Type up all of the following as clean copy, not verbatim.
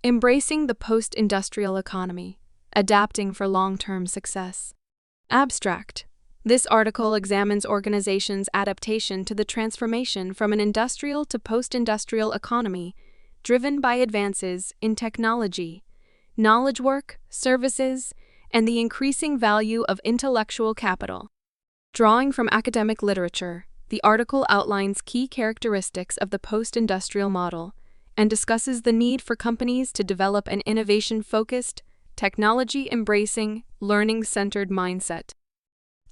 Embracing the post-industrial economy, adapting for long-term success. Abstract. This article examines organizations' adaptation to the transformation from an industrial to post-industrial economy, driven by advances in technology, knowledge work, services, and the increasing value of intellectual capital. Drawing from academic literature, the article outlines key characteristics of the post-industrial model and discusses the need for companies to develop an innovation-focused, technology-embracing, learning-centered mindset.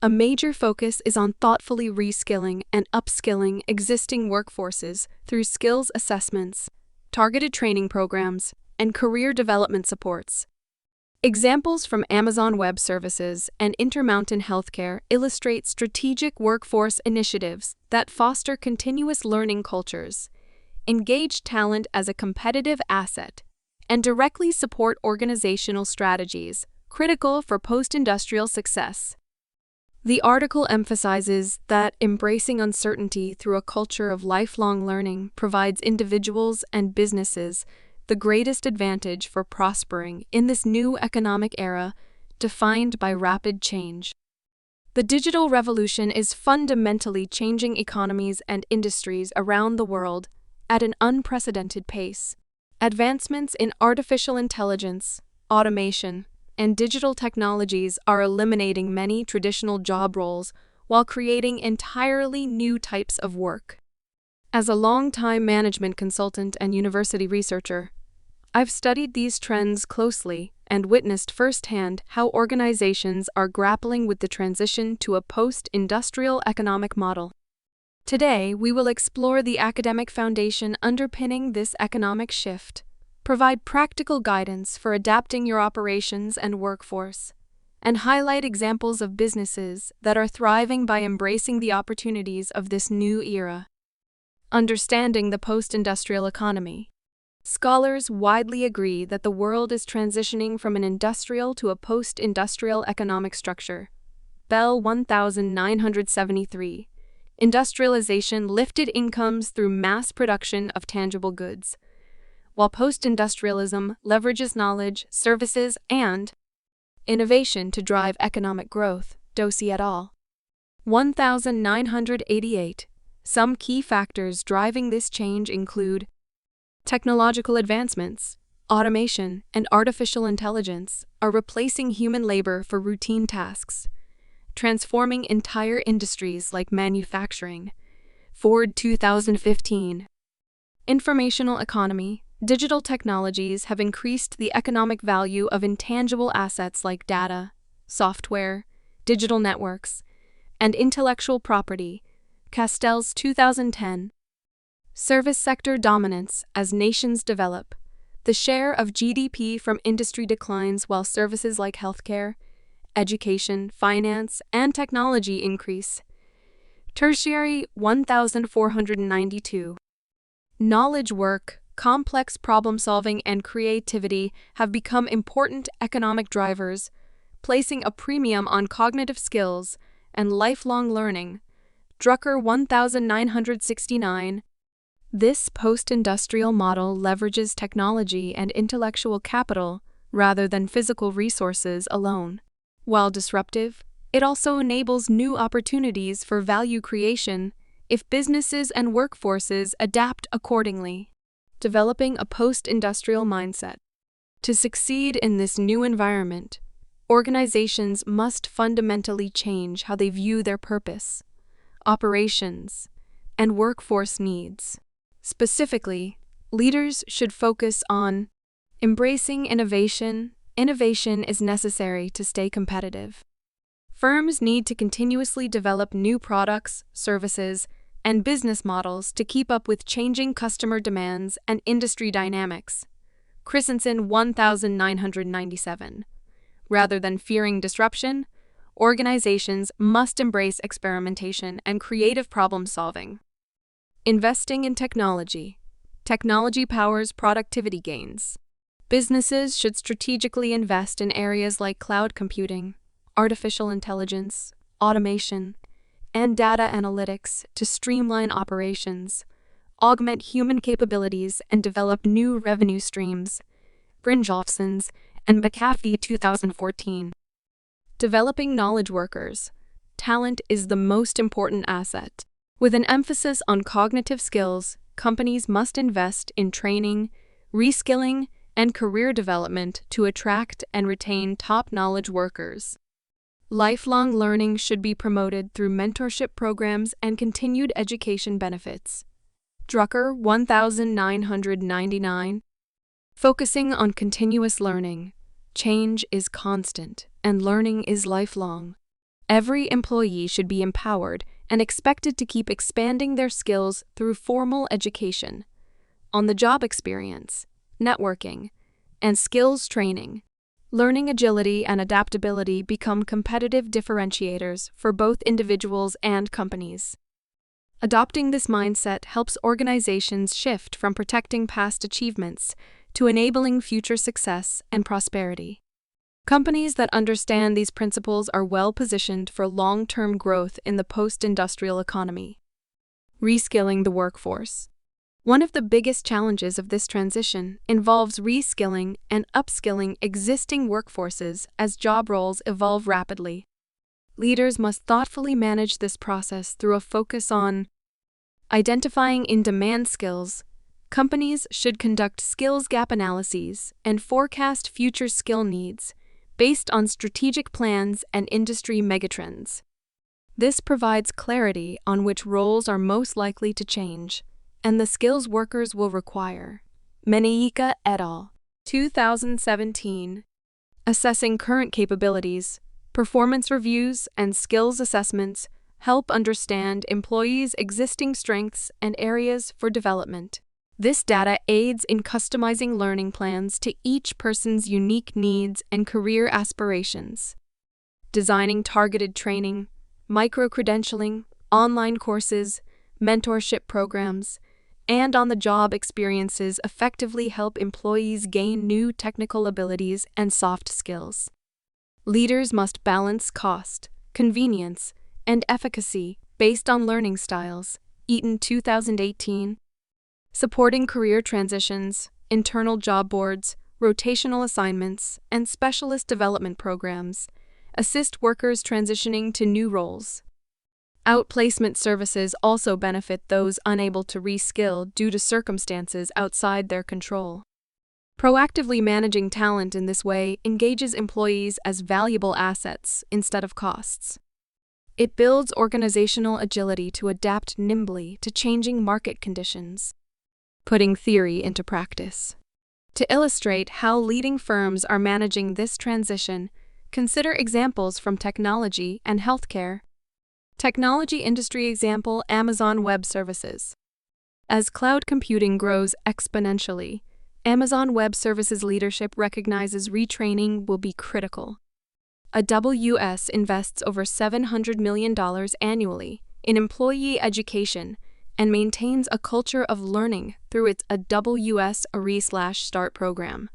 A major focus is on thoughtfully reskilling and upskilling existing workforces through skills assessments, targeted training programs, and career development supports. Examples from Amazon Web Services and Intermountain Healthcare illustrate strategic workforce initiatives that foster continuous learning cultures, engage talent as a competitive asset, and directly support organizational strategies critical for post-industrial success. The article emphasizes that embracing uncertainty through a culture of lifelong learning provides individuals and businesses the greatest advantage for prospering in this new economic era defined by rapid change. The digital revolution is fundamentally changing economies and industries around the world at an unprecedented pace. Advancements in artificial intelligence, automation, and digital technologies are eliminating many traditional job roles while creating entirely new types of work. As a longtime management consultant and university researcher, I've studied these trends closely and witnessed firsthand how organizations are grappling with the transition to a post-industrial economic model. Today, we will explore the academic foundation underpinning this economic shift, provide practical guidance for adapting your operations and workforce, and highlight examples of businesses that are thriving by embracing the opportunities of this new era. Understanding the post-industrial economy. Scholars widely agree that the world is transitioning from an industrial to a post-industrial economic structure. Bell 1973. Industrialization lifted incomes through mass production of tangible goods, while post-industrialism leverages knowledge, services, and innovation to drive economic growth. Dosey et al. 1988. Some key factors driving this change include technological advancements. Automation and artificial intelligence are replacing human labor for routine tasks, transforming entire industries like manufacturing. Ford 2015. Informational economy. Digital technologies have increased the economic value of intangible assets like data, software, digital networks, and intellectual property. Castells 2010. Service sector dominance. As nations develop, the share of GDP from industry declines while services like healthcare, education, finance, and technology increase. Tertiary 1492. Knowledge work, complex problem-solving, and creativity have become important economic drivers, placing a premium on cognitive skills and lifelong learning. Drucker 1969. This post-industrial model leverages technology and intellectual capital rather than physical resources alone. While disruptive, it also enables new opportunities for value creation if businesses and workforces adapt accordingly. Developing a post-industrial mindset. To succeed in this new environment, organizations must fundamentally change how they view their purpose, operations, and workforce needs. Specifically, leaders should focus on embracing innovation. Innovation is necessary to stay competitive. Firms need to continuously develop new products, services, and business models to keep up with changing customer demands and industry dynamics. Christensen 1997. Rather than fearing disruption, organizations must embrace experimentation and creative problem-solving. Investing in technology. Technology powers productivity gains. Businesses should strategically invest in areas like cloud computing, artificial intelligence, automation, and data analytics to streamline operations, augment human capabilities, and develop new revenue streams. Brynjolfsons, and McAfee 2014. Developing knowledge workers. Talent is the most important asset. With an emphasis on cognitive skills, companies must invest in training, reskilling, and career development to attract and retain top knowledge workers. Lifelong learning should be promoted through mentorship programs and continued education benefits. Drucker 1999. Focusing on continuous learning. Change is constant, and learning is lifelong. Every employee should be empowered and expected to keep expanding their skills through formal education, on-the-job experience, networking, and skills training. Learning agility and adaptability become competitive differentiators for both individuals and companies. Adopting this mindset helps organizations shift from protecting past achievements to enabling future success and prosperity. Companies that understand these principles are well positioned for long-term growth in the post-industrial economy. Reskilling the workforce. One of the biggest challenges of this transition involves reskilling and upskilling existing workforces as job roles evolve rapidly. Leaders must thoughtfully manage this process through a focus on identifying in-demand skills. Companies should conduct skills gap analyses and forecast future skill needs based on strategic plans and industry megatrends. This provides clarity on which roles are most likely to change and the skills workers will require. Meneyka et al. 2017. Assessing current capabilities, performance reviews, and skills assessments help understand employees' existing strengths and areas for development. This data aids in customizing learning plans to each person's unique needs and career aspirations. Designing targeted training, micro-credentialing, online courses, mentorship programs, and on-the-job experiences effectively help employees gain new technical abilities and soft skills. Leaders must balance cost, convenience, and efficacy based on learning styles. Eaton 2018. Supporting career transitions, internal job boards, rotational assignments, and specialist development programs assist workers transitioning to new roles. Outplacement services also benefit those unable to reskill due to circumstances outside their control. Proactively managing talent in this way engages employees as valuable assets instead of costs. It builds organizational agility to adapt nimbly to changing market conditions. Putting theory into practice. To illustrate how leading firms are managing this transition, consider examples from technology and healthcare. Technology industry example: Amazon Web Services. As cloud computing grows exponentially, Amazon Web Services leadership recognizes retraining will be critical. AWS invests over $700 million annually in employee education and maintains a culture of learning through its AWS Ari/Start program.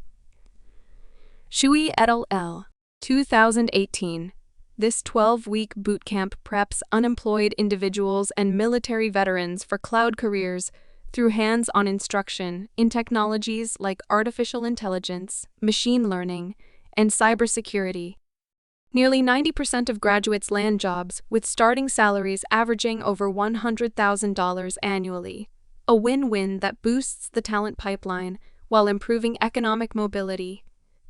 Shui et al. 2018. This 12-week bootcamp preps unemployed individuals and military veterans for cloud careers through hands-on instruction in technologies like artificial intelligence, machine learning, and cybersecurity. Nearly 90% of graduates land jobs with starting salaries averaging over $100,000 annually, a win-win that boosts the talent pipeline while improving economic mobility.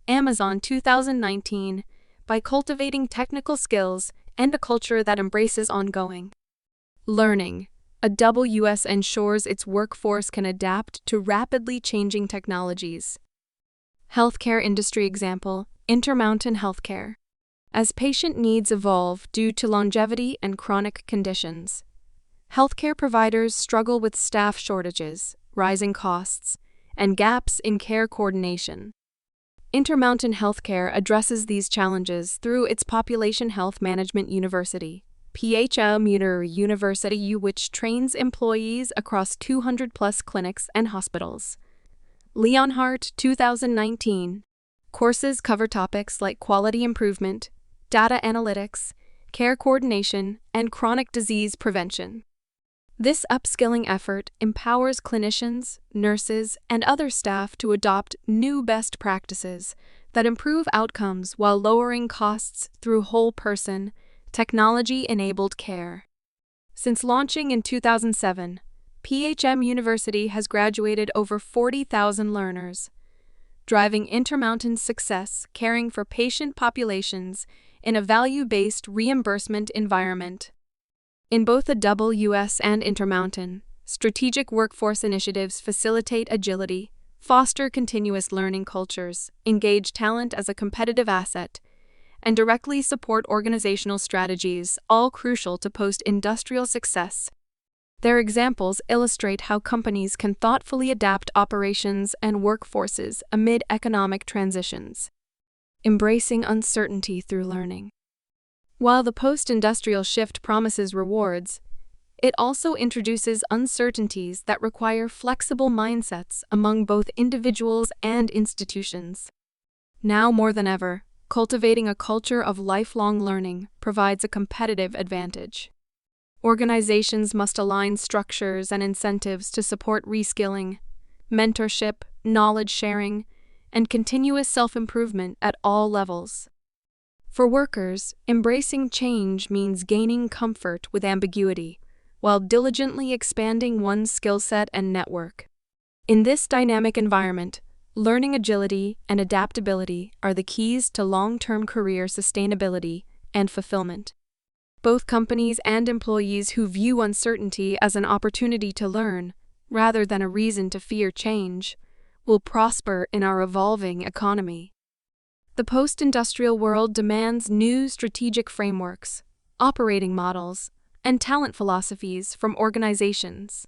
Amazon 2019. By cultivating technical skills and a culture that embraces ongoing learning, AWS ensures its workforce can adapt to rapidly changing technologies. Healthcare industry example: Intermountain Healthcare. As patient needs evolve due to longevity and chronic conditions, healthcare providers struggle with staff shortages, rising costs, and gaps in care coordination. Intermountain Healthcare addresses these challenges through its Population Health Management University, PHM University, which trains employees across 200-plus clinics and hospitals. Leonhardt 2019. Courses cover topics like quality improvement, data analytics, care coordination, and chronic disease prevention. This upskilling effort empowers clinicians, nurses, and other staff to adopt new best practices that improve outcomes while lowering costs through whole-person, technology-enabled care. Since launching in 2007, PHM University has graduated over 40,000 learners, driving Intermountain's success caring for patient populations in a value-based reimbursement environment. In both the WS and Intermountain, strategic workforce initiatives facilitate agility, foster continuous learning cultures, engage talent as a competitive asset, and directly support organizational strategies, all crucial to post-industrial success. Their examples illustrate how companies can thoughtfully adapt operations and workforces amid economic transitions, embracing uncertainty through learning. While the post-industrial shift promises rewards, it also introduces uncertainties that require flexible mindsets among both individuals and institutions. Now more than ever, cultivating a culture of lifelong learning provides a competitive advantage. Organizations must align structures and incentives to support reskilling, mentorship, knowledge sharing, and continuous self-improvement at all levels. For workers, embracing change means gaining comfort with ambiguity, while diligently expanding one's skill set and network. In this dynamic environment, learning agility and adaptability are the keys to long-term career sustainability and fulfillment. Both companies and employees who view uncertainty as an opportunity to learn, rather than a reason to fear change, will prosper in our evolving economy. The post-industrial world demands new strategic frameworks, operating models, and talent philosophies from organizations.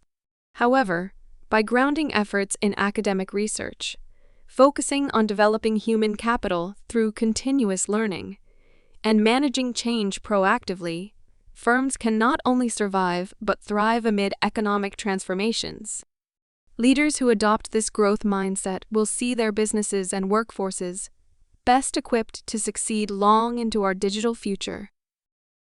However, by grounding efforts in academic research, focusing on developing human capital through continuous learning, and managing change proactively, firms can not only survive but thrive amid economic transformations. Leaders who adopt this growth mindset will see their businesses and workforces best equipped to succeed long into our digital future.